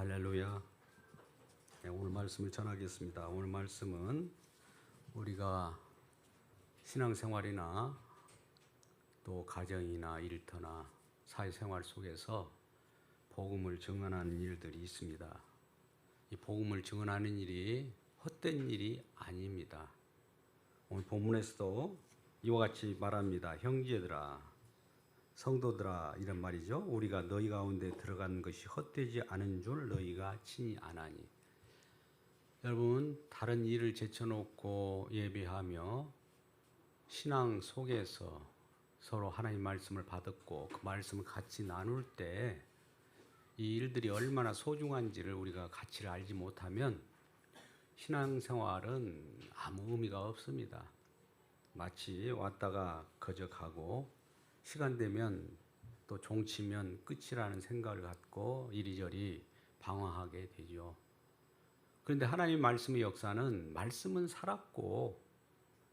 할렐루야. 네, 오늘 말씀을 전하겠습니다. 오늘 말씀은 우리가 신앙생활이나 또 가정이나 일터나 사회생활 속에서 복음을 증언하는 일들이 있습니다. 이 복음을 증언하는 일이 헛된 일이 아닙니다. 오늘 본문에서도 이와 같이 말합니다. 형제들아, 성도들아, 이런 말이죠. 우리가 너희 가운데 들어간 것이 헛되지 않은 줄 너희가 친히 아나니. 여러분, 다른 일을 제쳐놓고 예배하며 신앙 속에서 서로 하나님 말씀을 받았고 그 말씀을 같이 나눌 때 이 일들이 얼마나 소중한지를 우리가 가치를 알지 못하면 신앙생활은 아무 의미가 없습니다. 마치 왔다가 거저 가고 시간 되면 또 종치면 끝이라는 생각을 갖고 이리저리 방황하게 되죠. 그런데 하나님 말씀의 역사는 말씀은 살았고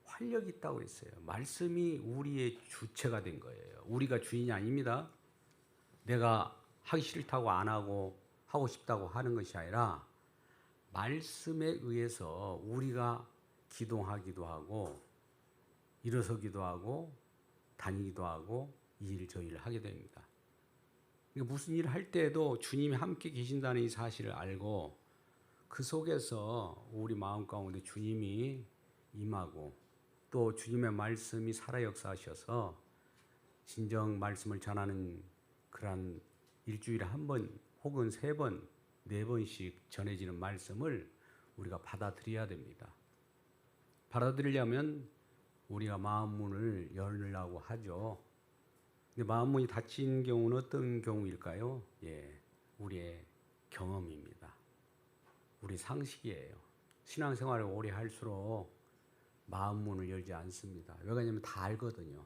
활력이 있다고 했어요. 말씀이 우리의 주체가 된 거예요. 우리가 주인이 아닙니다. 내가 하기 싫다고 안 하고 하고 싶다고 하는 것이 아니라 말씀에 의해서 우리가 기도하기도 하고 일어서기도 하고 다니기도 하고 이 일 저 일을 하게 됩니다. 그러니까 무슨 일을 할 때에도 주님이 함께 계신다는 이 사실을 알고 그 속에서 우리 마음 가운데 주님이 임하고 또 주님의 말씀이 살아 역사하셔서 진정 말씀을 전하는 그런 일주일에 한 번 혹은 세 번, 네 번씩 전해지는 말씀을 우리가 받아들여야 됩니다. 받아들이려면 우리가 마음 문을 열려고 하죠. 근데 마음 문이 닫힌 경우는 어떤 경우일까요? 우리의 경험입니다. 우리 상식이에요. 신앙생활을 오래 할수록 마음 문을 열지 않습니다. 왜 그러냐면 다 알거든요.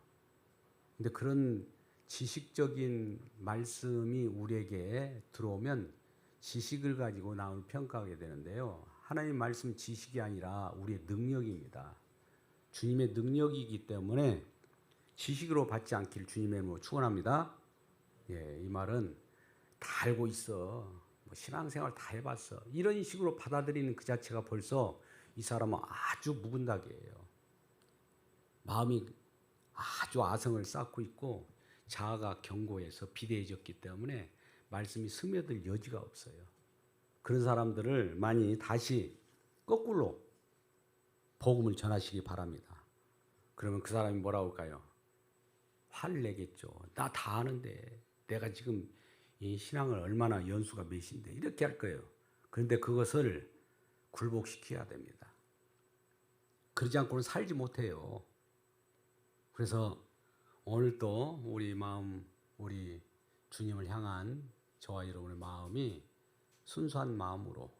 근데 그런 지식적인 말씀이 우리에게 들어오면 지식을 가지고 남을 평가하게 되는데요. 하나님 말씀 지식이 아니라 우리의 능력입니다. 주님의 능력이기 때문에 지식으로 받지 않기를 주님의 이름으로 축원합니다. 이 말은 다 알고 있어. 신앙생활 다 해봤어. 이런 식으로 받아들이는 그 자체가 벌써 이 사람은 아주 묵은 닭이에요. 마음이 아주 아성을 쌓고 있고 자아가 견고해서 비대해졌기 때문에 말씀이 스며들 여지가 없어요. 그런 사람들을 많이 다시 거꾸로 복음을 전하시기 바랍니다. 그러면 그 사람이 뭐라고 할까요? 화를 내겠죠. 나 다 아는데 내가 지금 이 신앙을 얼마나 연수가 몇인데 이렇게 할 거예요. 그런데 그것을 굴복시켜야 됩니다. 그러지 않고는 살지 못해요. 그래서 오늘 또 우리 마음, 우리 주님을 향한 저와 여러분의 마음이 순수한 마음으로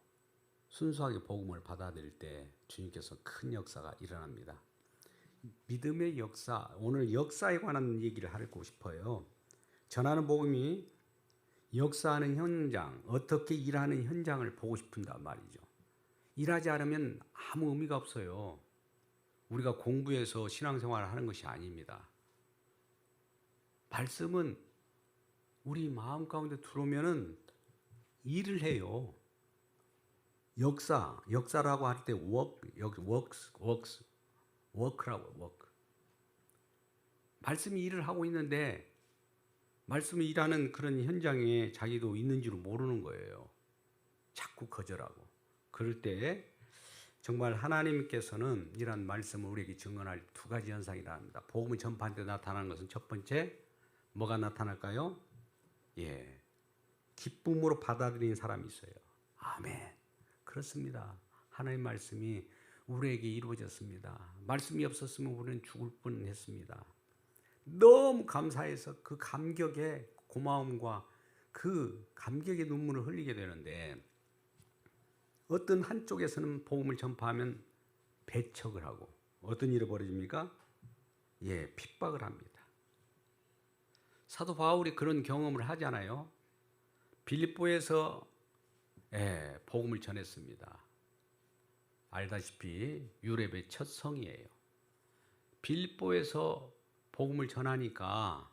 순수하게 복음을 받아들일 때 주님께서 큰 역사가 일어납니다. 믿음의 역사, 오늘 역사에 관한 얘기를 하고 싶어요. 전하는 복음이 역사하는 현장, 어떻게 일하는 현장을 보고 싶은단 말이죠. 일하지 않으면 아무 의미가 없어요. 우리가 공부해서 신앙생활을 하는 것이 아닙니다. 말씀은 우리 마음 가운데 들어오면은 일을 해요. 역사라고 할 때 work라고 work. 말씀이 일을 하고 있는데 말씀이 일하는 그런 현장에 자기도 있는 줄 모르는 거예요. 자꾸 거절하고. 그럴 때 정말 하나님께서는 이런 말씀을 우리에게 증언할 두 가지 현상이 나옵니다. 복음을 전파할 때 나타나는 것은 첫 번째 뭐가 나타날까요? 기쁨으로 받아들이는 사람이 있어요. 아멘. 그렇습니다. 하나님의 말씀이 우리에게 이루어졌습니다. 말씀이 없었으면 우리는 죽을 뻔했습니다. 너무 감사해서 그 감격의 고마움과 그 감격의 눈물을 흘리게 되는데 어떤 한쪽에서는 복음을 전파하면 배척을 하고 어떤 일이 벌어집니까? 핍박을 합니다. 사도 바울이 그런 경험을 하잖아요. 빌립보에서 복음을 전했습니다. 알다시피 유럽의 첫 성이에요. 빌립보에서 복음을 전하니까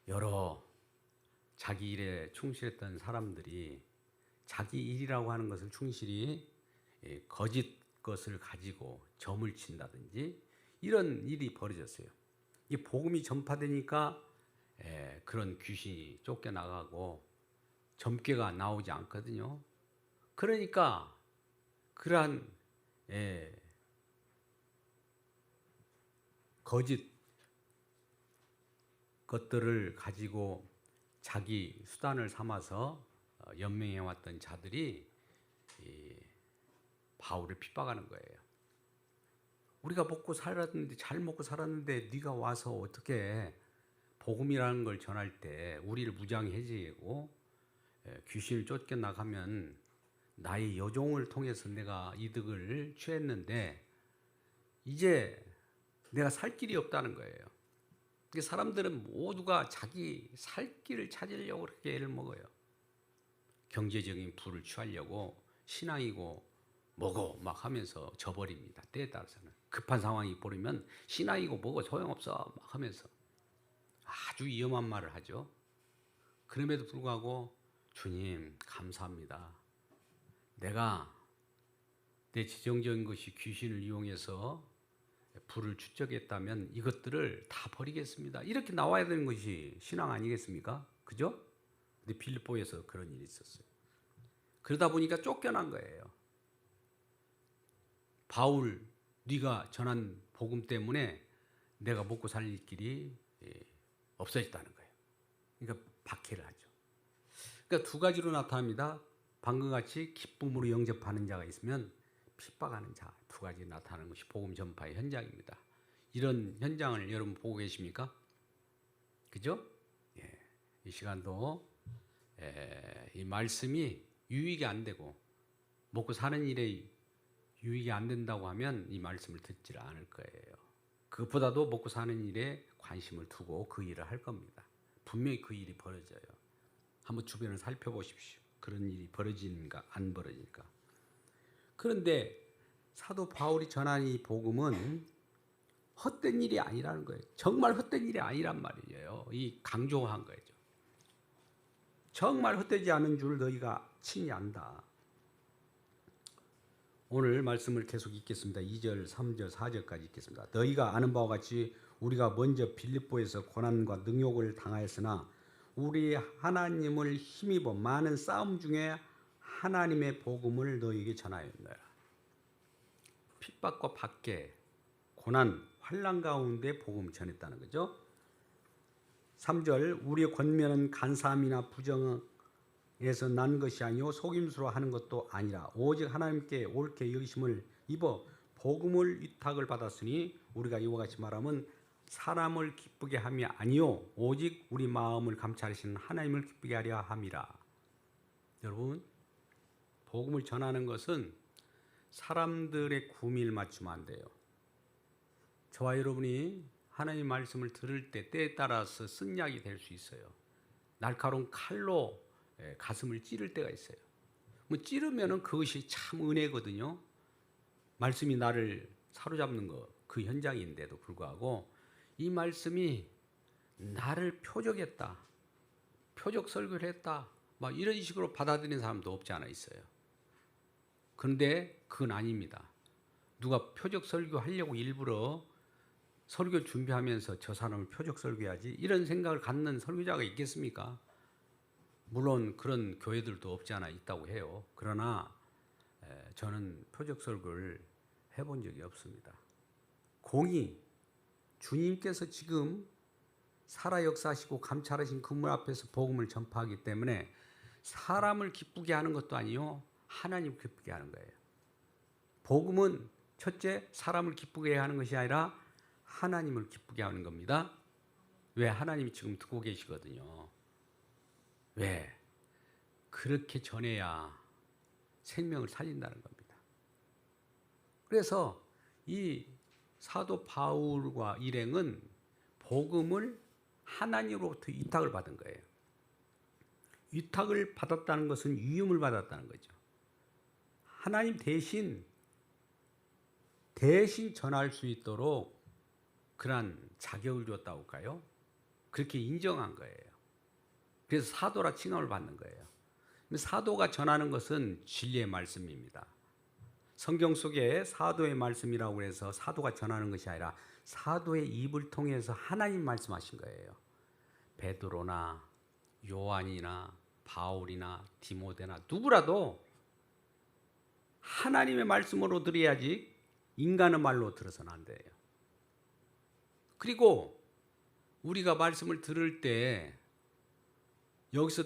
여러 자기 일에 충실했던 사람들이 자기 일이라고 하는 것을 충실히 거짓 것을 가지고 점을 친다든지 이런 일이 벌어졌어요. 이 복음이 전파되니까 그런 귀신이 쫓겨나가고 점괘가 나오지 않거든요. 그러니까 그러한 거짓 것들을 가지고 자기 수단을 삼아서 연명해왔던 자들이 바울을 핍박하는 거예요. 우리가 먹고 살았는데 잘 먹고 살았는데 네가 와서 어떻게 복음이라는 걸 전할 때 우리를 무장해제하고 귀신을 쫓겨나가면 나의 여종을 통해서 내가 이득을 취했는데 이제 내가 살 길이 없다는 거예요. 사람들은 모두가 자기 살 길을 찾으려고 그렇게 애를 먹어요. 경제적인 부를 취하려고 신앙이고 뭐고 막 하면서 져버립니다. 때에 따라서는 급한 상황이 벌이면 신앙이고 뭐고 소용없어 막 하면서 아주 위험한 말을 하죠. 그럼에도 불구하고 주님 감사합니다. 내가 내 지정적인 것이 귀신을 이용해서 불을 축적했다면 이것들을 다 버리겠습니다. 이렇게 나와야 되는 것이 신앙 아니겠습니까? 그죠? 근데 빌립보에서 그런 일이 있었어요. 그러다 보니까 쫓겨난 거예요. 바울, 네가 전한 복음 때문에 내가 먹고 살 길이 없어졌다는 거예요. 그러니까 박해를 하죠. 그러니까 두 가지로 나타납니다. 방금 같이 기쁨으로 영접하는 자가 있으면 핍박하는 자, 두 가지 나타나는 것이 복음 전파의 현장입니다. 이런 현장을 여러분 보고 계십니까? 그죠? 예, 이 시간도 이 말씀이 유익이 안 되고 먹고 사는 일에 유익이 안 된다고 하면 이 말씀을 듣지 않을 거예요. 그것보다도 먹고 사는 일에 관심을 두고 그 일을 할 겁니다. 분명히 그 일이 벌어져요. 한번 주변을 살펴보십시오. 그런 일이 벌어지는가 안 벌어지는가. 그런데 사도 바울이 전한 이 복음은 헛된 일이 아니라는 거예요. 정말 헛된 일이 아니란 말이에요. 이 강조한 거죠. 정말 헛되지 않은 줄 너희가 친히 안다. 오늘 말씀을 계속 읽겠습니다. 2절, 3절, 4절까지 읽겠습니다. 너희가 아는 바와 같이 우리가 먼저 빌립보에서 고난과 능욕을 당하였으나 우리 하나님을 힘입어 많은 싸움 중에 하나님의 복음을 너희에게 전하였노라. 핍박과 박해, 고난, 환난 가운데 복음을 전했다는 거죠. 3절 우리의 권면은 간사함이나 부정에서 난 것이 아니요 속임수로 하는 것도 아니라 오직 하나님께 옳게 여기심을 입어 복음을 위탁을 받았으니 우리가 이와 같이 말하면 사람을 기쁘게 함이 아니요 오직 우리 마음을 감찰하시는 하나님을 기쁘게 하려 함이라. 여러분, 복음을 전하는 것은 사람들의 구미를 맞추면 안 돼요. 저와 여러분이 하나님 말씀을 들을 때 때에 따라서 쓴약이 될 수 있어요. 날카로운 칼로 가슴을 찌를 때가 있어요. 뭐 찌르면은 그것이 참 은혜거든요. 말씀이 나를 사로잡는 거, 그 현장인데도 불구하고 이 말씀이 나를 표적했다, 표적 설교를 했다, 막 이런 식으로 받아들이는 사람도 없지 않아 있어요. 그런데 그건 아닙니다. 누가 표적 설교하려고 일부러 설교 준비하면서 저 사람을 표적 설교해야지 이런 생각을 갖는 설교자가 있겠습니까? 물론 그런 교회들도 없지 않아 있다고 해요. 그러나 저는 표적 설교를 해본 적이 없습니다. 공의, 주님께서 지금 살아 역사하시고 감찰하신 그물 앞에서 복음을 전파하기 때문에 사람을 기쁘게 하는 것도 아니요 하나님 기쁘게 하는 거예요. 복음은 첫째 사람을 기쁘게 하는 것이 아니라 하나님을 기쁘게 하는 겁니다. 왜? 하나님이 지금 듣고 계시거든요. 왜? 그렇게 전해야 생명을 살린다는 겁니다. 그래서 이 사도 바울과 일행은 복음을 하나님으로부터 위탁을 받은 거예요. 위탁을 받았다는 것은 위임을 받았다는 거죠. 하나님 대신 전할 수 있도록 그러한 자격을 줬다고 할까요? 그렇게 인정한 거예요. 그래서 사도라 칭함을 받는 거예요. 사도가 전하는 것은 진리의 말씀입니다. 성경 속에 사도의 말씀이라고 해서 사도가 전하는 것이 아니라 사도의 입을 통해서 하나님 말씀하신 거예요. 베드로나 요한이나 바울이나 디모데나 누구라도 하나님의 말씀으로 들어야지 인간의 말로 들어서는 안 돼요. 그리고 우리가 말씀을 들을 때 여기서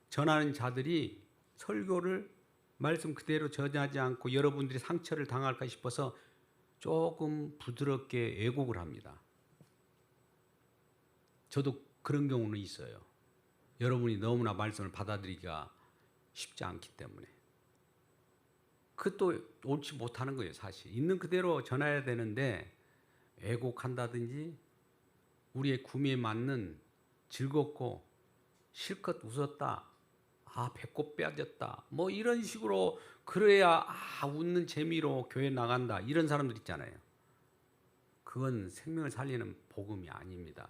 전하는 자들이 설교를 말씀 그대로 전하지 않고 여러분들이 상처를 당할까 싶어서 조금 부드럽게 왜곡을 합니다. 저도 그런 경우는 있어요. 여러분이 너무나 말씀을 받아들이기가 쉽지 않기 때문에. 그것도 옳지 못하는 거예요, 사실. 있는 그대로 전해야 되는데 왜곡한다든지 우리의 구미에 맞는 즐겁고 실컷 웃었다. 배꼽 빠졌다. 뭐 이런 식으로 그래야 웃는 재미로 교회 나간다. 이런 사람들 있잖아요. 그건 생명을 살리는 복음이 아닙니다.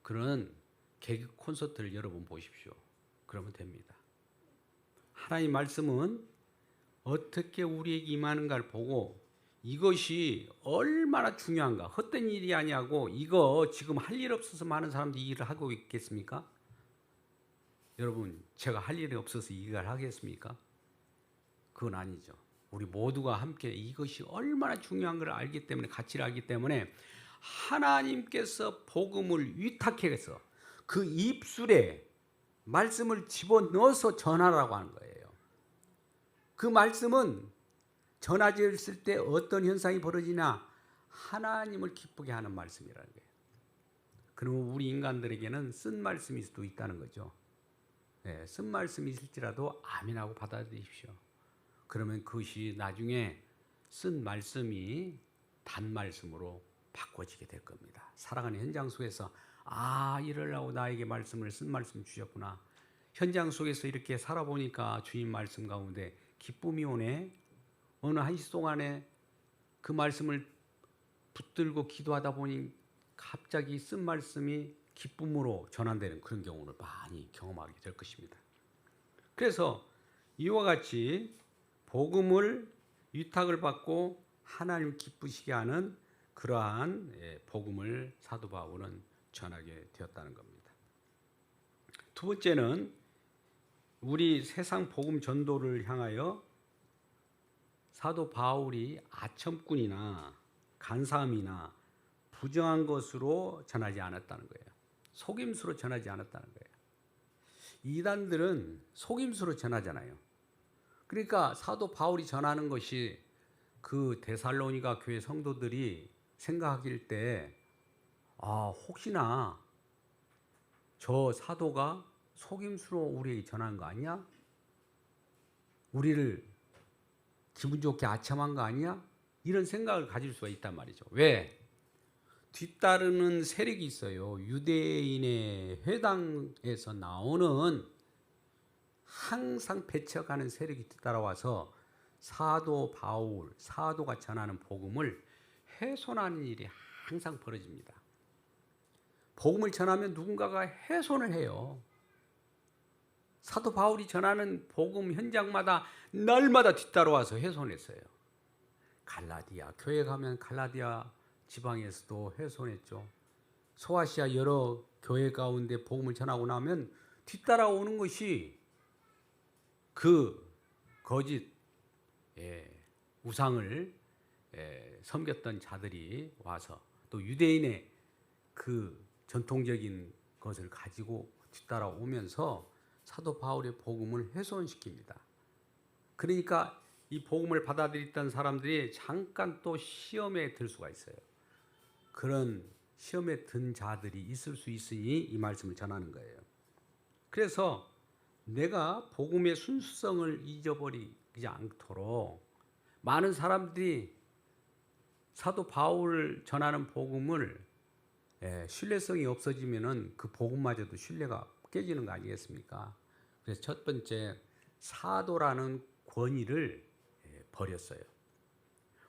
그런 개그 콘서트를 여러분 보십시오. 그러면 됩니다. 하나님 말씀은 어떻게 우리에게 임하는가를 보고 이것이 얼마나 중요한가. 헛된 일이 아니고 이거 지금 할 일 없어서 많은 사람들이 이 일을 하고 있겠습니까? 여러분, 제가 할 일이 없어서 이 일을 하겠습니까? 그건 아니죠. 우리 모두가 함께 이것이 얼마나 중요한 걸 알기 때문에, 가치를 알기 때문에 하나님께서 복음을 위탁해서 그 입술에 말씀을 집어넣어서 전하라고 하는 거예요. 그 말씀은 전하졌을 때 어떤 현상이 벌어지냐? 하나님을 기쁘게 하는 말씀이라는 거예요. 그러면 우리 인간들에게는 쓴 말씀일 수도 있다는 거죠. 쓴 말씀이 있을지라도 아멘하고 받아들이십시오. 그러면 그것이 나중에 쓴 말씀이 단 말씀으로 바꿔지게 될 겁니다. 살아가는 현장 속에서 이러려고 나에게 말씀을 쓴 말씀 주셨구나. 현장 속에서 이렇게 살아보니까 주님 말씀 가운데 기쁨이 오네. 어느 한 시 동안에 그 말씀을 붙들고 기도하다 보니 갑자기 쓴 말씀이 기쁨으로 전환되는 그런 경우를 많이 경험하게 될 것입니다. 그래서 이와 같이 복음을 위탁을 받고 하나님 기쁘시게 하는 그러한 복음을 사도 바울은 전하게 되었다는 겁니다. 두 번째는 우리 세상 복음 전도를 향하여 사도 바울이 아첨꾼이나 간사함이나 부정한 것으로 전하지 않았다는 거예요. 속임수로 전하지 않았다는 거예요. 이단들은 속임수로 전하잖아요. 그러니까 사도 바울이 전하는 것이 그 데살로니가 교회 성도들이 생각하길 때 혹시나 저 사도가 속임수로 우리에게 전한 거 아니야? 우리를 기분 좋게 아첨한 거 아니야? 이런 생각을 가질 수가 있단 말이죠. 왜? 뒤따르는 세력이 있어요. 유대인의 회당에서 나오는 항상 배척하는 세력이 뒤따라와서 사도 바울, 사도가 전하는 복음을 훼손하는 일이 항상 벌어집니다. 복음을 전하면 누군가가 훼손을 해요. 사도 바울이 전하는 복음 현장마다 날마다 뒤따라와서 훼손했어요. 갈라디아 교회 가면 갈라디아 지방에서도 훼손했죠. 소아시아 여러 교회 가운데 복음을 전하고 나면 뒤따라오는 것이 그 거짓 우상을 섬겼던 자들이 와서 또 유대인의 그 전통적인 것을 가지고 뒤따라오면서 사도 바울의 복음을 훼손시킵니다. 그러니까 이 복음을 받아들였던 사람들이 잠깐 또 시험에 들 수가 있어요. 그런 시험에 든 자들이 있을 수 있으니 이 말씀을 전하는 거예요. 그래서 내가 복음의 순수성을 잊어버리지 않도록 많은 사람들이 사도 바울을 전하는 복음을 신뢰성이 없어지면은 그 복음마저도 신뢰가 깨지는 거 아니겠습니까? 그래서 첫 번째 사도라는 권위를 버렸어요.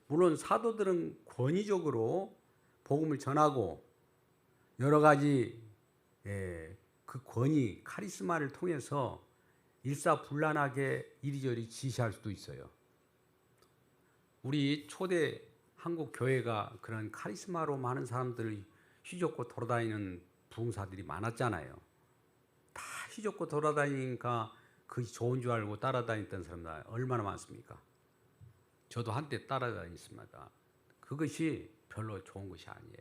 물론 사도들은 권위적으로 복음을 전하고 여러 가지 그 권위, 카리스마를 통해서 일사불란하게 이리저리 지시할 수도 있어요. 우리 초대 한국 교회가 그런 카리스마로 많은 사람들을 휘젓고 돌아다니는 부흥사들이 많았잖아요. 다 휘젓고 돌아다니니까 그것이 좋은 줄 알고 따라다녔던 사람들 얼마나 많습니까? 저도 한때 따라다녔습니다. 그것이 별로 좋은 것이 아니에요.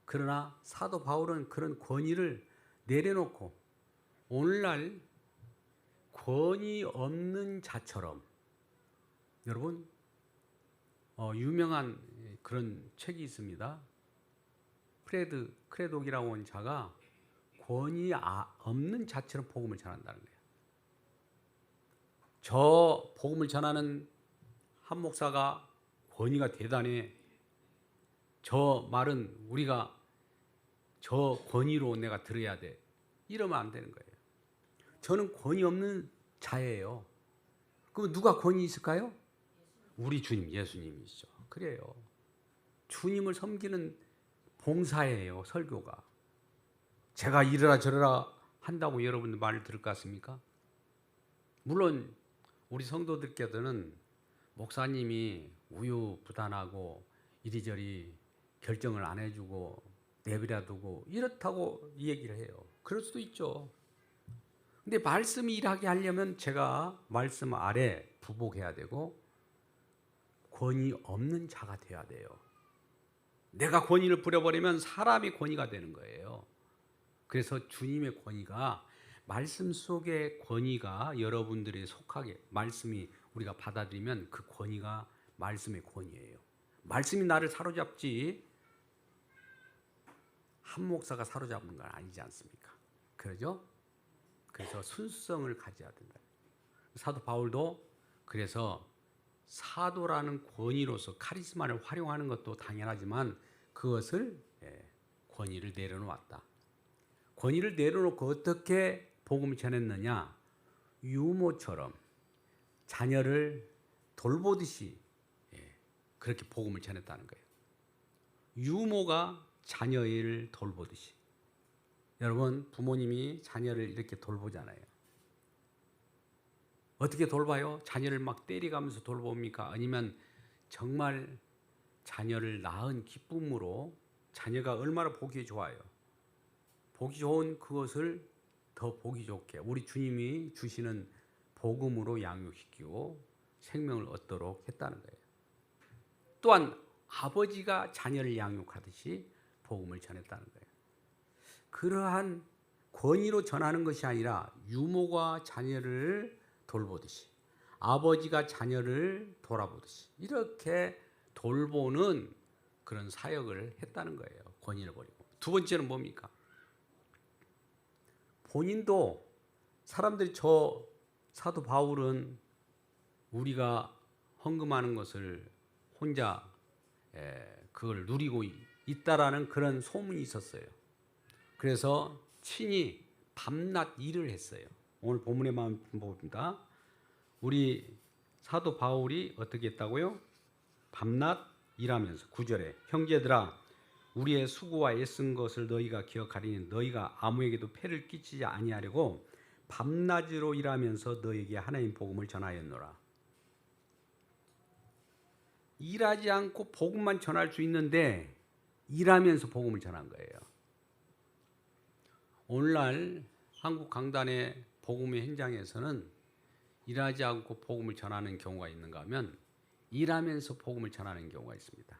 그러나 사도 바울은 그런 권위를 내려놓고 오늘날 권위 없는 자처럼, 여러분 유명한 그런 책이 있습니다. 프레드 크레독이라고 하는 자가 권위 없는 자처럼 복음을 전한다는 거예요. 저 복음을 전하는 한 목사가 권위가 대단해. 저 말은 우리가 저 권위로 내가 들어야 돼. 이러면 안 되는 거예요. 저는 권위 없는 자예요. 그럼 누가 권위 있을까요? 우리 주님 예수님이시죠. 그래요. 주님을 섬기는 봉사예요. 설교가. 제가 이러라 저러라 한다고 여러분들 말을 들을 것 같습니까? 물론 우리 성도들께서는 목사님이 우유부단하고 이리저리 결정을 안 해주고 내버려두고 이렇다고 이 얘기를 해요. 그럴 수도 있죠. 근데 말씀이 일하게 하려면 제가 말씀 아래 부복해야 되고 권위 없는 자가 돼야 돼요. 내가 권위를 부려버리면 사람이 권위가 되는 거예요. 그래서 주님의 권위가 말씀 속의 권위가 여러분들이 속하게 말씀이 우리가 받아들이면 그 권위가 말씀의 권위예요. 말씀이 나를 사로잡지 한 목사가 사로잡는 건 아니지 않습니까? 그러죠? 그래서 순수성을 가져야 된다. 사도 바울도 그래서 사도라는 권위로서 카리스마를 활용하는 것도 당연하지만 그것을 권위를 내려놓았다. 권위를 내려놓고 어떻게 복음을 전했느냐? 유모처럼 자녀를 돌보듯이 그렇게 복음을 전했다는 거예요. 유모가 자녀를 돌보듯이. 여러분 부모님이 자녀를 이렇게 돌보잖아요. 어떻게 돌봐요? 자녀를 막 때리가면서 돌봅니까? 아니면 정말 자녀를 낳은 기쁨으로 자녀가 얼마나 보기 좋아요. 보기 좋은 그것을 더 보기 좋게 우리 주님이 주시는 복음으로 양육시키고 생명을 얻도록 했다는 거예요. 또한 아버지가 자녀를 양육하듯이 복음을 전했다는 거예요. 그러한 권위로 전하는 것이 아니라 유모가 자녀를 돌보듯이 아버지가 자녀를 돌아보듯이 이렇게 돌보는 그런 사역을 했다는 거예요. 권위를 버리고. 두 번째는 뭡니까? 본인도 사람들이 저 사도 바울은 우리가 헌금하는 것을 혼자 그걸 누리고 있다라는 그런 소문이 있었어요. 그래서 친히 밤낮 일을 했어요. 오늘 본문에만 봅니다. 우리 사도 바울이 어떻게 했다고요? 밤낮 일하면서 9절에 형제들아 우리의 수고와 애쓴 것을 너희가 기억하리니 너희가 아무에게도 폐를 끼치지 아니하려고 밤낮으로 일하면서 너희에게 하나님 복음을 전하였노라. 일하지 않고 복음만 전할 수 있는데 일하면서 복음을 전한 거예요. 오늘날 한국 강단의 복음의 현장에서는 일하지 않고 복음을 전하는 경우가 있는가 하면 일하면서 복음을 전하는 경우가 있습니다.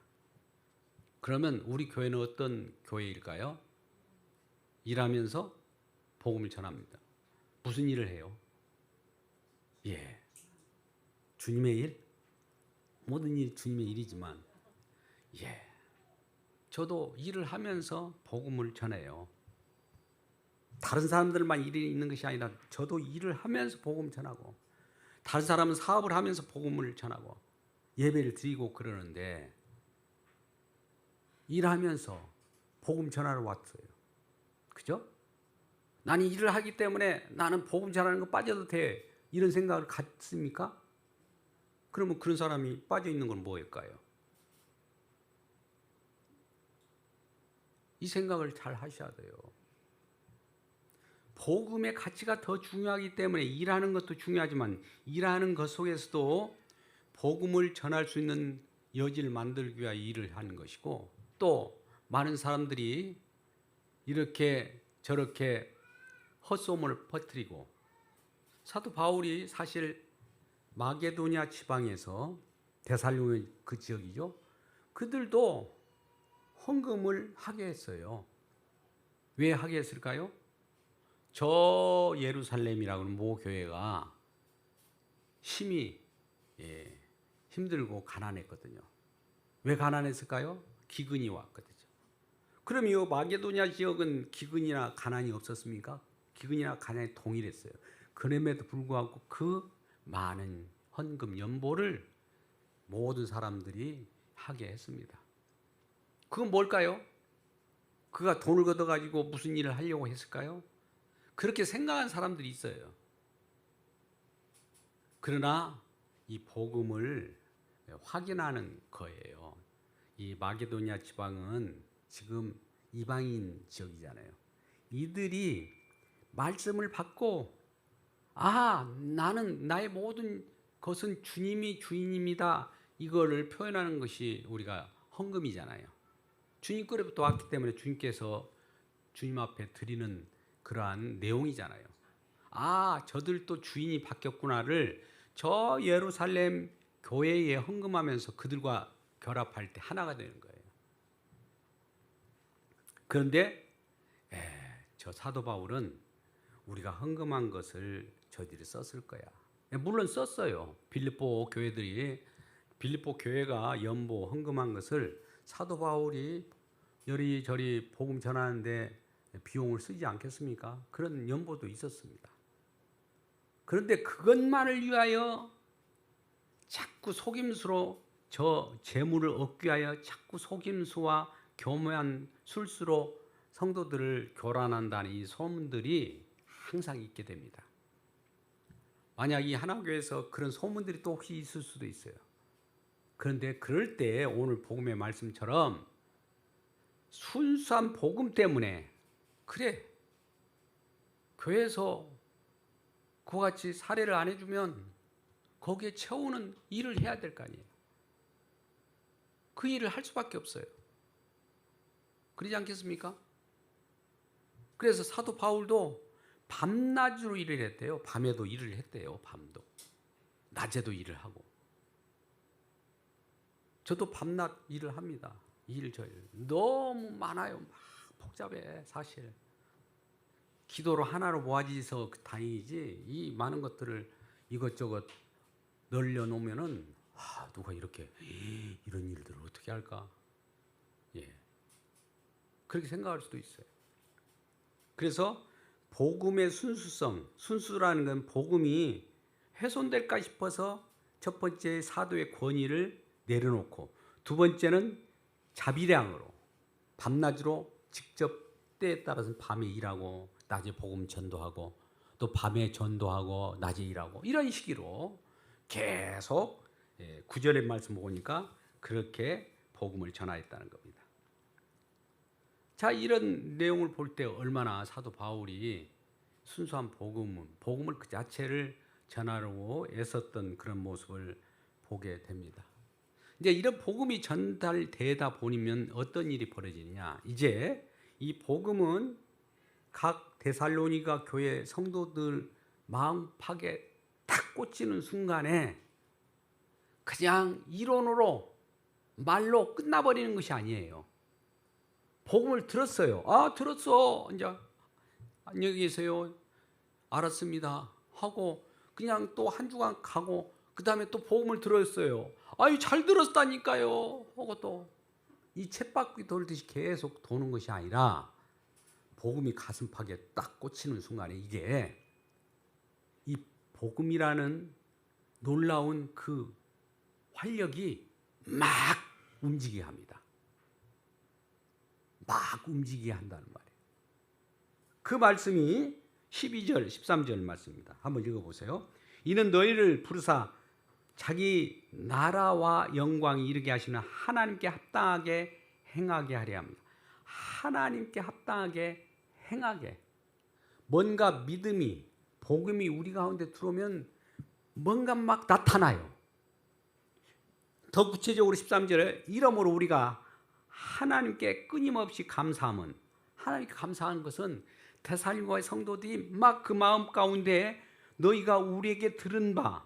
그러면 우리 교회는 어떤 교회일까요? 일하면서 복음을 전합니다. 무슨 일을 해요? 주님의 일? 모든 일이 주님의 일이지만 저도 일을 하면서 복음을 전해요. 다른 사람들만 일이 있는 것이 아니라 저도 일을 하면서 복음을 전하고 다른 사람은 사업을 하면서 복음을 전하고 예배를 드리고 그러는데 일하면서 복음 전하러 왔어요. 그죠? 나는 일을 하기 때문에 나는 복음 전하는 거 빠져도 돼. 이런 생각을 갖습니까? 그러면 그런 사람이 빠져 있는 건 뭐일까요? 이 생각을 잘 하셔야 돼요. 복음의 가치가 더 중요하기 때문에 일하는 것도 중요하지만 일하는 것 속에서도 복음을 전할 수 있는 여지를 만들기 위해 일을 하는 것이고, 또 많은 사람들이 이렇게 저렇게 헛소문을 퍼뜨리고, 사도 바울이 사실 마게도냐 지방에서 데살로니 그 지역이죠. 그들도 헌금을 하게 했어요. 왜 하게 했을까요? 저 예루살렘이라고 하는 모 교회가 심히 힘들고 가난했거든요. 왜 가난했을까요? 기근이 왔거든요. 그럼 이 마게도냐 지역은 기근이나 가난이 없었습니까? 기근이나 가난이 동일했어요. 그럼에도 불구하고 그 많은 헌금 연보를 모든 사람들이 하게 했습니다. 그건 뭘까요? 그가 돈을 걷어가지고 무슨 일을 하려고 했을까요? 그렇게 생각한 사람들이 있어요. 그러나 이 복음을 확인하는 거예요. 이 마게도냐 지방은 지금 이방인 지역이잖아요. 이들이 말씀을 받고, 나는 나의 모든 것은 주님이 주인입니다, 이거를 표현하는 것이 우리가 헌금이잖아요. 주님 거로부터 왔기 때문에 주님께서 주님 앞에 드리는 그러한 내용이잖아요. 저들도 주인이 바뀌었구나를 저 예루살렘 교회에 헌금하면서 그들과 결합할 때 하나가 되는 거예요. 그런데 저 사도 바울은 우리가 헌금한 것을 저들이 썼을 거야. 물론 썼어요. 빌립보 교회가 연보 헌금한 것을 사도 바울이 여리저리 복음 전하는데 비용을 쓰지 않겠습니까? 그런 연보도 있었습니다. 그런데 그것만을 위하여 자꾸 속임수로 저 재물을 얻기 위하여 자꾸 속임수와 교묘한 술수로 성도들을 교란한다는 이 소문들이 항상 있게 됩니다. 만약 이 하나교회에서 그런 소문들이 또 혹시 있을 수도 있어요. 그런데 그럴 때 오늘 복음의 말씀처럼 순수한 복음 때문에, 그래, 교회에서 그와 같이 사례를 안 해주면 거기에 채우는 일을 해야 될 거 아니에요. 그 일을 할 수밖에 없어요. 그러지 않겠습니까? 그래서 사도 바울도 밤낮으로 일을 했대요. 밤에도 일을 했대요. 밤도. 낮에도 일을 하고. 저도 밤낮 일을 합니다. 너무 많아요. 막 복잡해, 사실. 기도로 하나로 모아지서 다행이지, 이 많은 것들을 이것저것 널려놓으면은 누가 이렇게 이런 일들을 어떻게 할까? 그렇게 생각할 수도 있어요. 그래서 복음의 순수라는 건 복음이 훼손될까 싶어서 첫 번째 사도의 권위를 내려놓고, 두 번째는 자비량으로 밤낮으로 직접 때에 따라서는 밤에 일하고 낮에 복음 전도하고, 또 밤에 전도하고 낮에 일하고, 이런 식으로 계속 9절의 말씀 보니까 그렇게 복음을 전하였다는 겁니다. 자, 이런 내용을 볼 때 얼마나 사도 바울이 순수한 복음을 그 자체를 전하려고 애썼던 그런 모습을 보게 됩니다. 이제 이런 복음이 전달되다 보면 어떤 일이 벌어지느냐? 이제 이 복음은 각 데살로니가 교회 성도들 마음팍에 탁 꽂히는 순간에 그냥 이론으로 말로 끝나버리는 것이 아니에요. 복음을 들었어요. 들었어. 이제 안녕히 계세요. 알았습니다. 하고 그냥 또 한 주간 가고, 그 다음에 또 복음을 들었어요. 잘 들었다니까요. 하고 또 이 쳇바퀴 돌듯이 계속 도는 것이 아니라, 복음이 가슴팍에 딱 꽂히는 순간에 이게 이 복음이라는 놀라운 그 활력이 막 움직이게 합니다. 막 움직이게 한다는 말이에요. 그 말씀이 12절, 13절 말씀입니다. 한번 읽어보세요. 이는 너희를 부르사 자기 나라와 영광이 이르게 하시는 하나님께 합당하게 행하게 하려 합니다. 하나님께 합당하게 행하게. 뭔가 믿음이, 복음이 우리 가운데 들어오면 뭔가 막 나타나요. 더 구체적으로 13절에 이러므로 우리가 하나님께 끊임없이 감사함은, 하나님께 감사하는 것은 데살로니가의 성도들이 막 그 마음 가운데 너희가 우리에게 들은 바,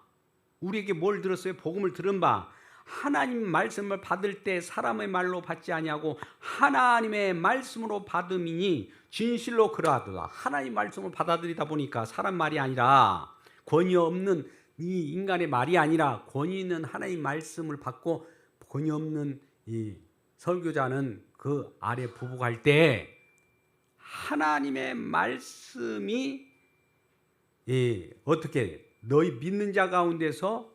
우리에게 뭘 들었어요? 복음을 들은 바, 하나님 말씀을 받을 때 사람의 말로 받지 아니하고 하나님의 말씀으로 받음이니 진실로 그러하도다. 하나님 말씀을 받아들이다 보니까 사람 말이 아니라, 권위 없는 이 인간의 말이 아니라 권위 있는 하나님 말씀을 받고, 권위 없는 이 설교자는 그 아래 부복할 때 하나님의 말씀이 어떻게 너희 믿는 자 가운데서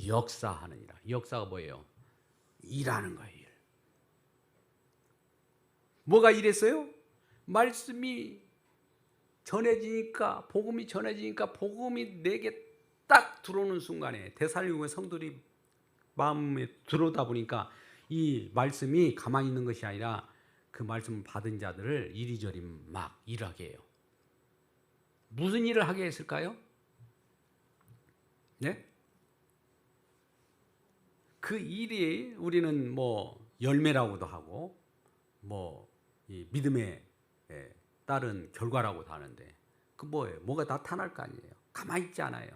역사하느니라. 역사가 뭐예요? 일하는 거예요. 일. 뭐가 일했어요? 말씀이 전해지니까, 복음이 전해지니까, 복음이 내게 딱 들어오는 순간에 데살로니가의 성도들이 마음에 들어오다 보니까 이 말씀이 가만히 있는 것이 아니라 그 말씀을 받은 자들을 이리저리 막 일하게 해요. 무슨 일을 하게 했을까요? 네? 그 일이 우리는 뭐 열매라고도 하고 뭐 이 믿음에 따른 결과라고도 하는데, 그 뭐예요? 뭐가 나타날 거 아니에요. 가만히 있지 않아요.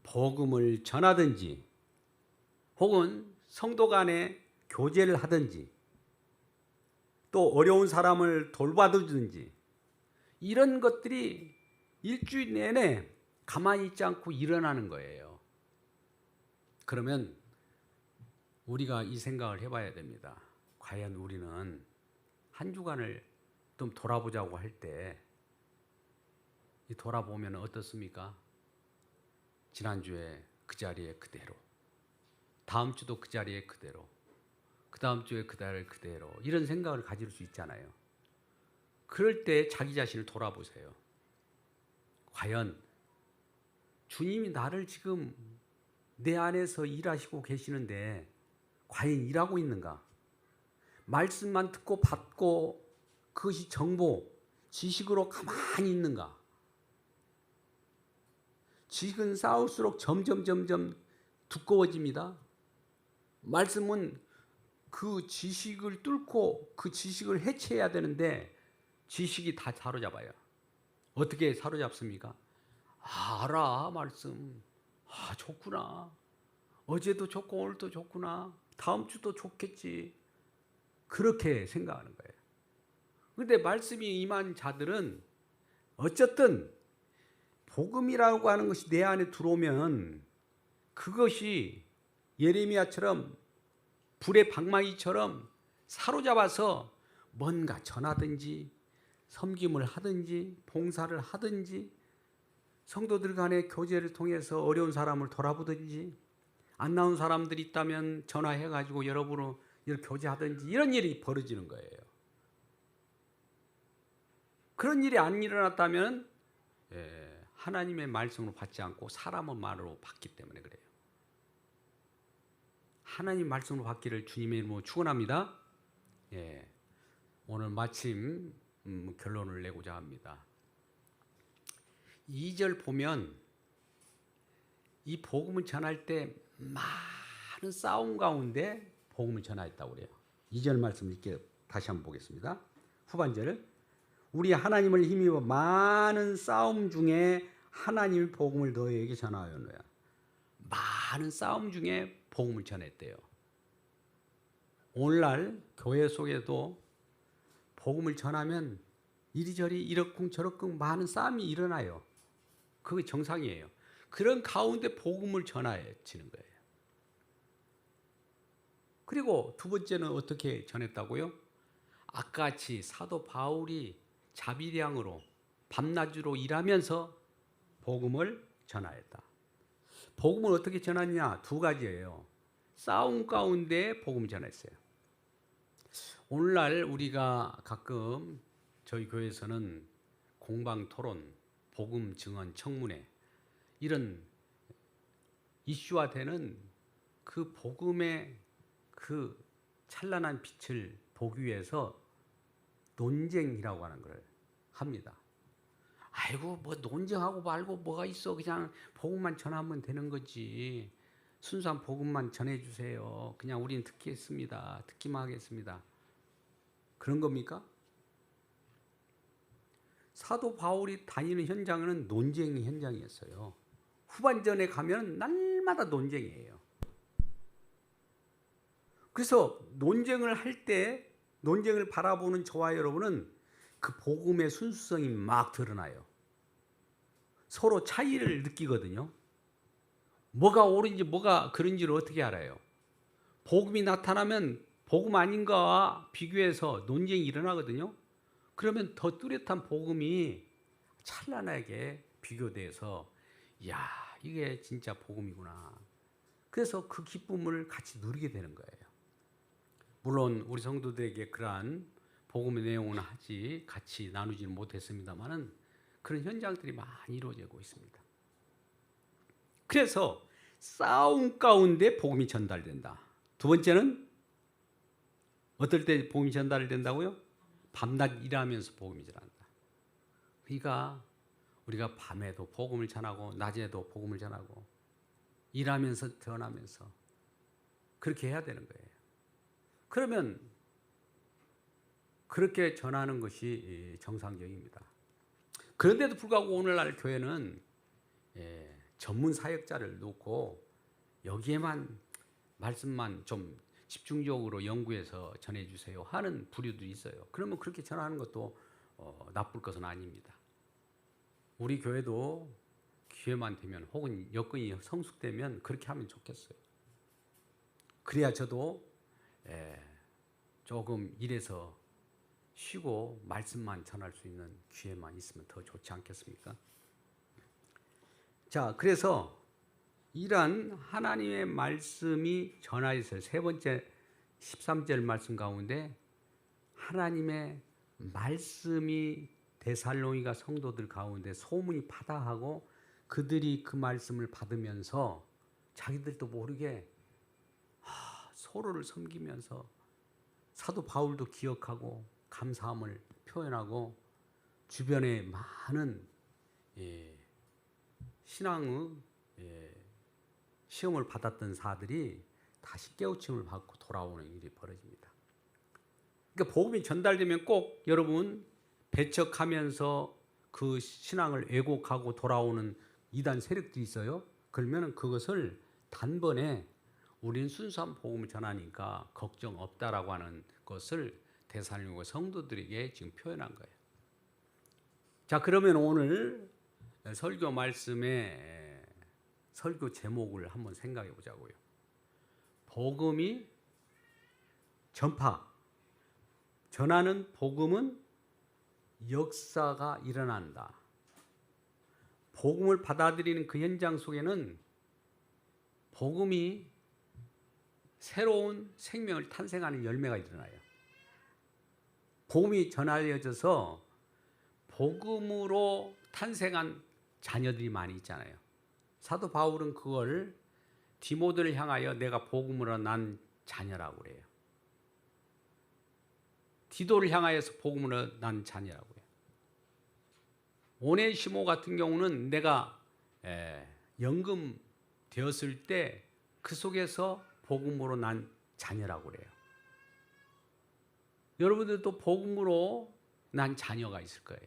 복음을 전하든지 혹은 성도 간에 교제를 하든지 또 어려운 사람을 돌봐주든지, 이런 것들이 일주일 내내 가만히 있지 않고 일어나는 거예요. 그러면 우리가 이 생각을 해봐야 됩니다. 과연 우리는 한 주간을 좀 돌아보자고 할 때 돌아보면 어떻습니까? 지난주에 그 자리에 그대로, 다음 주도 그 자리에 그대로, 그 다음 주에 그 자리에 그대로, 이런 생각을 가질 수 있잖아요. 그럴 때 자기 자신을 돌아보세요. 과연 주님이 나를 지금 내 안에서 일하시고 계시는데 과연 일하고 있는가? 말씀만 듣고 받고 그것이 정보, 지식으로 가만히 있는가? 지식은 쌓을수록 점점 두꺼워집니다. 말씀은 그 지식을 뚫고 그 지식을 해체해야 되는데 지식이 다 사로잡아요. 어떻게 사로잡습니까? 알아, 말씀. 좋구나. 어제도 좋고 오늘도 좋구나. 다음 주도 좋겠지. 그렇게 생각하는 거예요. 그런데 말씀이 임한 자들은 어쨌든 복음이라고 하는 것이 내 안에 들어오면 그것이 예레미야처럼 불의 방망이처럼 사로잡아서 뭔가 전하든지 섬김을 하든지 봉사를 하든지 성도들 간의 교제를 통해서 어려운 사람을 돌아보든지, 안 나온 사람들이 있다면 전화해가지고 여러분을 교제하든지, 이런 일이 벌어지는 거예요. 그런 일이 안 일어났다면 하나님의 말씀으로 받지 않고 사람의 말로 받기 때문에 그래요. 하나님 말씀으로 받기를 주님의 이름으로 축원합니다. 오늘 마침 결론을 내고자 합니다. 2절 보면 이 복음을 전할 때 많은 싸움 가운데 복음을 전하였다고 그래요. 2절 말씀 읽게 다시 한번 보겠습니다. 후반절을, 우리 하나님을 힘입어 많은 싸움 중에 하나님의 복음을 너희에게 전하였노라. 많은 싸움 중에 복음을 전했대요. 오늘날 교회 속에도 복음을 전하면 이리저리 이러쿵저러쿵 많은 싸움이 일어나요. 그게 정상이에요. 그런 가운데 복음을 전해지는 거예요. 그리고 두 번째는 어떻게 전했다고요? 아까 같이 사도 바울이 자비량으로 밤낮으로 일하면서 복음을 전하였다. 복음을 어떻게 전하냐? 두 가지예요. 싸움 가운데 복음을 전했어요. 오늘날 우리가 가끔 저희 교회에서는 공방 토론, 복음 증언 청문회, 이런 이슈화되는 그 복음의 그 찬란한 빛을 보기 위해서 논쟁이라고 하는 걸 합니다. 아이고 뭐 논쟁하고 말고 뭐가 있어. 그냥 복음만 전하면 되는 거지. 순수한 복음만 전해주세요. 그냥 우리는 듣겠습니다. 듣기만 하겠습니다. 그런 겁니까? 사도 바울이 다니는 현장은 논쟁의 현장이었어요. 후반전에 가면 날마다 논쟁이에요. 그래서 논쟁을 할 때 논쟁을 바라보는 저와 여러분은 그 복음의 순수성이 막 드러나요. 서로 차이를 느끼거든요. 뭐가 옳은지 뭐가 그른지를 어떻게 알아요? 복음이 나타나면 복음 아닌가와 비교해서 논쟁이 일어나거든요. 그러면 더 뚜렷한 복음이 찬란하게 비교돼서 야 이게 진짜 복음이구나. 그래서 그 기쁨을 같이 누리게 되는 거예요. 물론 우리 성도들에게 그러한 복음의 내용은 같이 나누지는 못했습니다만은 그런 현장들이 많이 이루어지고 있습니다. 그래서 싸움 가운데 복음이 전달된다. 두 번째는 어떨 때 복음이 전달된다고요? 밤낮 일하면서 복음이 전한다. 그러니까 우리가 밤에도 복음을 전하고 낮에도 복음을 전하고 일하면서 전하면서 그렇게 해야 되는 거예요. 그러면 그렇게 전하는 것이 정상적입니다. 그런데도 불구하고 오늘날 교회는 전문 사역자를 놓고 여기에만 말씀만 좀 집중적으로 연구해서 전해주세요 하는 부류도 있어요. 그러면 그렇게 전하는 것도 나쁠 것은 아닙니다. 우리 교회도 기회만 되면 혹은 여건이 성숙되면 그렇게 하면 좋겠어요. 그래야 저도 조금 일해서 쉬고 말씀만 전할 수 있는 기회만 있으면 더 좋지 않겠습니까? 자, 그래서 이러한 하나님의 말씀이 전하였어요. 세 번째 13절 말씀 가운데 하나님의 말씀이 데살로니가 성도들 가운데 소문이 파다하고 그들이 그 말씀을 받으면서 자기들도 모르게 서로를 섬기면서 사도 바울도 기억하고 감사함을 표현하고 주변에 많은 신앙의 시험을 받았던 사들이 다시 깨우침을 받고 돌아오는 일이 벌어집니다. 그러니까 복음이 전달되면 꼭 여러분 배척하면서 그 신앙을 왜곡하고 돌아오는 이단 세력들이 있어요. 그러면 그것을 단번에 우리는 순수한 복음을 전하니까 걱정 없다라고 하는 것을 데살로니가 성도들에게 지금 표현한 거예요. 자, 그러면 오늘 설교 말씀의 설교 제목을 한번 생각해 보자고요. 복음이 전하는 복음은 역사가 일어난다. 복음을 받아들이는 그 현장 속에는 복음이 새로운 생명을 탄생하는 열매가 일어나요. 복음이 전하여져서 복음으로 탄생한 자녀들이 많이 있잖아요. 사도 바울은 그걸 디모데를 향하여 내가 복음으로 난 자녀라고 그래요. 디도를 향하여서 복음으로 난 자녀라고 해요. 오네시모 같은 경우는 내가 연금 되었을 때 그 속에서 복음으로 난 자녀라고 그래요. 여러분들도 복음으로 난 자녀가 있을 거예요.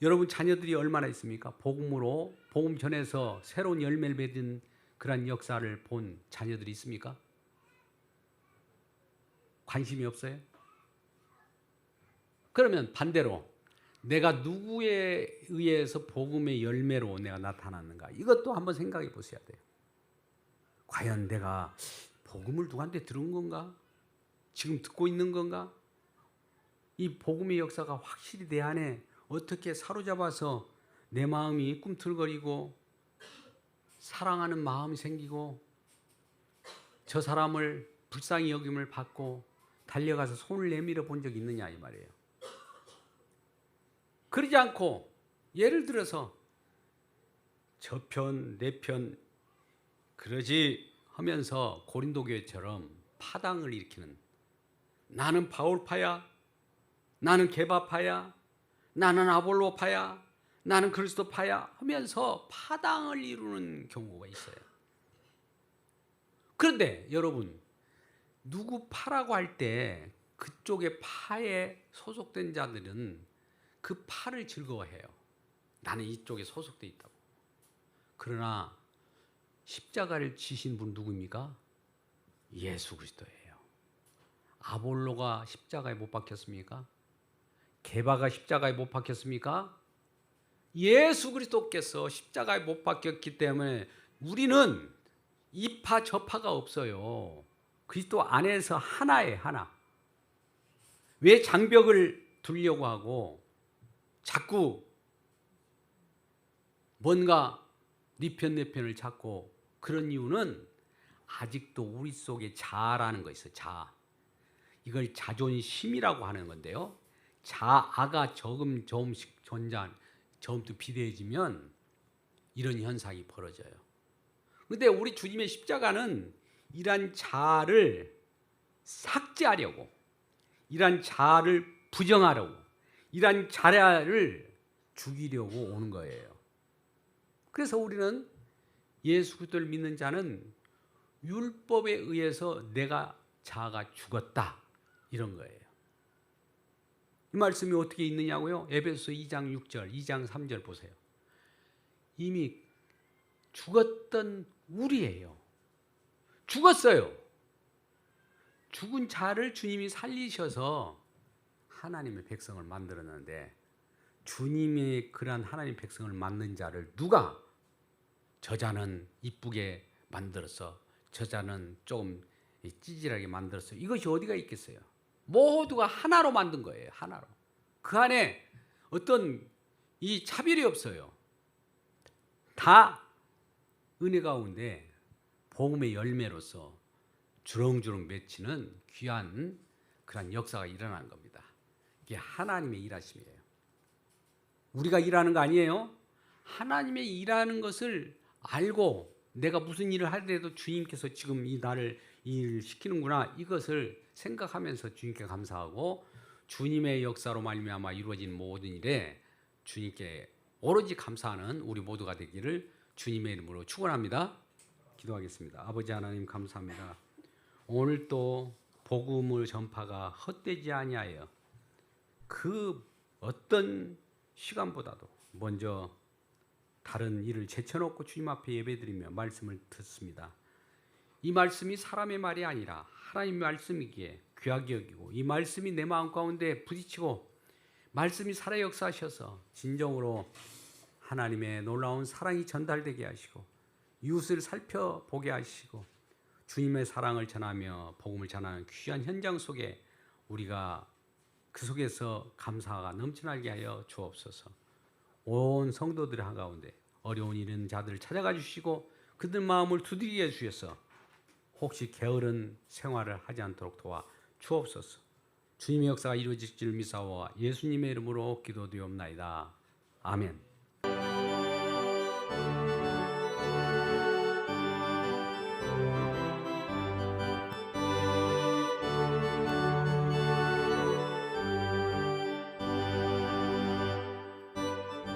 여러분 자녀들이 얼마나 있습니까? 복음 전해서 새로운 열매를 맺은 그런 역사를 본 자녀들이 있습니까? 관심이 없어요? 그러면 반대로 내가 누구에 의해서 복음의 열매로 내가 나타났는가? 이것도 한번 생각해 보셔야 돼요. 과연 내가 복음을 누구한테 들은 건가? 지금 듣고 있는 건가? 이 복음의 역사가 확실히 내 안에 어떻게 사로잡아서 내 마음이 꿈틀거리고 사랑하는 마음이 생기고 저 사람을 불쌍히 여김을 받고 달려가서 손을 내밀어 본 적이 있느냐 이 말이에요. 그러지 않고 예를 들어서 저 편, 내 편 그러지 하면서 고린도 교회처럼 파당을 일으키는 나는 바울파야, 나는 게바파야, 나는 아볼로파야, 나는 그리스도파야 하면서 파당을 이루는 경우가 있어요. 그런데 여러분, 누구 파라고 할 때 그쪽의 파에 소속된 자들은 그 파를 즐거워해요. 나는 이쪽에 소속돼 있다고. 그러나 십자가를 지신 분 누구입니까? 예수 그리스도예요. 아볼로가 십자가에 못 박혔습니까? 게바가 십자가에 못 박혔습니까? 예수 그리스도께서 십자가에 못 박혔기 때문에 우리는 이 파 저 파가 없어요. 그리스도 안에서 하나예요, 하나. 왜 장벽을 두려고 하고 자꾸 뭔가 네 편 내 편을 찾고 그런 이유는 아직도 우리 속에 자아라는 거 있어요. 자아. 이걸 자존심이라고 하는 건데요. 자아가 조금씩 조금도 비대해지면 이런 현상이 벌어져요. 그런데 우리 주님의 십자가는 이러한 자아를 삭제하려고, 이러한 자아를 부정하려고, 이러한 자아를 죽이려고 오는 거예요. 그래서 우리는 예수 그리스도를 믿는 자는 율법에 의해서 내가 자아가 죽었다, 이런 거예요. 이 말씀이 어떻게 있느냐고요? 에베소서 2장 6절, 2장 3절 보세요. 이미 죽었던 우리예요. 죽었어요. 죽은 자를 주님이 살리셔서 하나님의 백성을 만들었는데, 주님의 그러한 하나님의 백성을 만든 자를 누가 저자는 이쁘게 만들어서 저자는 조금 찌질하게 만들어서 이것이 어디가 있겠어요? 모두가 하나로 만든 거예요. 하나로. 그 안에 어떤 이 차별이 없어요. 다 은혜 가운데 복음의 열매로서 주렁주렁 맺히는 귀한 그런 역사가 일어나는 겁니다. 이게 하나님의 일하심이에요. 우리가 일하는 거 아니에요. 하나님의 일하는 것을 알고 내가 무슨 일을 하더라도 주님께서 지금 이 나를 이 일을 시키는구나, 이것을 생각하면서 주님께 감사하고 주님의 역사로 말미암아 이루어진 모든 일에 주님께 오로지 감사하는 우리 모두가 되기를 주님의 이름으로 축원합니다. 기도하겠습니다. 아버지 하나님 감사합니다. 오늘 또 복음의 전파가 헛되지 아니하여 그 어떤 시간보다도 먼저 다른 일을 제쳐놓고 주님 앞에 예배드리며 말씀을 듣습니다. 이 말씀이 사람의 말이 아니라 하나님의 말씀이기에 귀하게 여기고, 이 말씀이 내 마음 가운데 부딪히고 말씀이 살아 역사하셔서 진정으로 하나님의 놀라운 사랑이 전달되게 하시고 이웃을 살펴보게 하시고 주님의 사랑을 전하며 복음을 전하는 귀한 현장 속에 우리가 그 속에서 감사가 넘쳐나게 하여 주옵소서. 온 성도들 한가운데 어려운 일은 자들을 찾아가 주시고 그들 마음을 두드리게 주셔서 혹시 게으른 생활을 하지 않도록 도와 주옵소서. 주님의 역사가 이루어질 줄 믿사오와 예수님의 이름으로 기도드리옵나이다. 아멘.